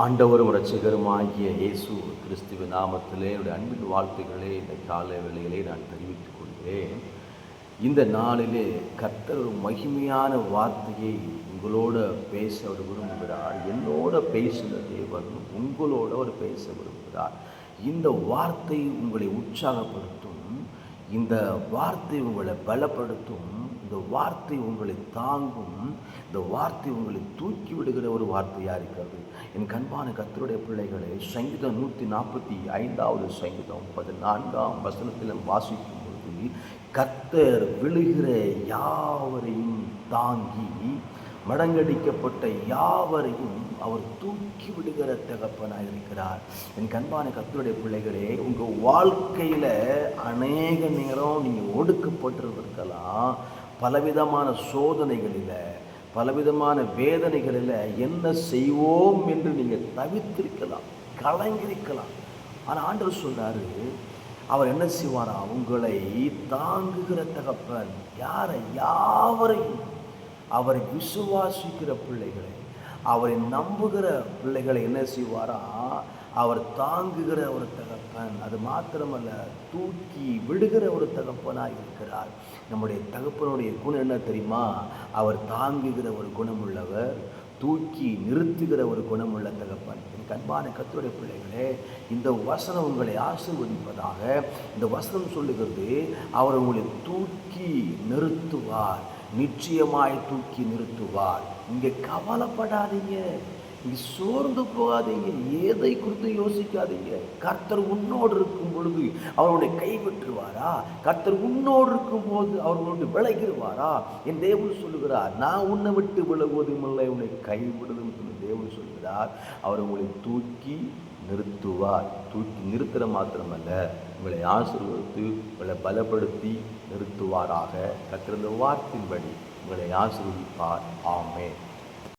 ஆண்டவரும் இரட்சகருமாகிய இயேசு கிறிஸ்துவின் நாமத்திலே என்னுடைய அன்பின் வாழ்த்துக்களே இந்த காலை வேளையிலே நான் தெரிவித்துக் கொள்கிறேன். இந்த நாளிலே கர்த்தர் ஒரு மகிமையான வார்த்தையை உங்களோட பேச அவர் விரும்புகிறார். என்னோட பேசின தேவன் உங்களோட அவர் பேச விரும்புகிறார். இந்த வார்த்தை உங்களை உற்சாகப்படுத்தும், இந்த வார்த்தை உங்களை பலப்படுத்தும், இந்த வார்த்தை உங்களை தாங்கும், இந்த வார்த்தை உங்களை தூக்கி விடுகிற ஒரு வார்த்தையாக இருக்கிறது. என் கண்பான கர்த்தருடைய பிள்ளைகளை, சங்கீதம் 145வது சங்கீதம் 14ஆம் வசனத்தில் வாசிக்கும் பொழுது, கர்த்தர் விழுகிற யாவரையும் தாங்கி மடங்கடிக்கப்பட்ட யாவரையும் அவர் தூக்கி விடுகிற தகப்பனாக இருக்கிறார். என் கண்பான கர்த்தருடைய பிள்ளைகளே, உங்கள் வாழ்க்கையில் அநேக நேரம் நீங்கள் ஒடுக்கப்பட்டிருக்கலாம். பலவிதமான சோதனைகளில், பலவிதமான வேதனைகளில் என்ன செய்வோம் என்று நீங்கள் தவித்திருக்கலாம், கலங்கிருக்கலாம். ஆனால் ஆண்டவர் சொல்றாரு, அவர் என்ன செய்வாரா? உங்களை தாங்குகிற தகப்பன். யாரை? யாவரையும். அவரை விசுவாசிக்கிற பிள்ளைகளை, அவரை நம்புகிற பிள்ளைகளை என்ன செய்வாரா? அவர் தாங்குகிற ஒரு தகப்பன். அது மாத்திரமல்ல, தூக்கி விடுகிற ஒரு தகப்பனாக இருக்கிறார். நம்முடைய தகப்பனுடைய குணம் என்ன தெரியுமா? அவர் தாங்குகிற ஒரு குணமுள்ளவர், தூக்கி நிறுத்துகிற ஒரு குணமுள்ள தகப்பன். என் கண்பான கர்த்தருடைய பிள்ளைகளே, இந்த வசனம் உங்களை ஆசீர்வதிப்பதாக. இந்த வசனம் சொல்லுகிறது, அவர் உங்களை தூக்கி நிறுத்துவார், நிச்சயமாய் தூக்கி நிறுத்துவார். இங்கே கவலைப்படாதீங்க, இங்கே சோர்ந்து போகாதீங்க, எதை குறித்து யோசிக்காதீங்க. கர்த்தர் உன்னோடு இருக்கும் பொழுது அவருடைய கைவிட்டுருவாரா? கர்த்தர் உன்னோடு இருக்கும் போது அவர்களுடைய விலகிடுவாரா? என் தேவன் சொல்லுகிறார், நான் உன்னை விட்டு விலகுவதும் இல்லை, உன்னை கைவிடுவதும் இல்லை. தேவன் சொல்கிறார், அவர் உங்களை தூக்கி நிறுத்துவார். தூக்கி நிறுத்துற மாத்திரமல்ல, உங்களை ஆசீர்வதித்து உங்களை பலப்படுத்தி நிறுத்துவாராக. கர்த்தர் இந்த வார்த்தையின்படி உங்களை ஆசீர்வதிப்பார். ஆமென்.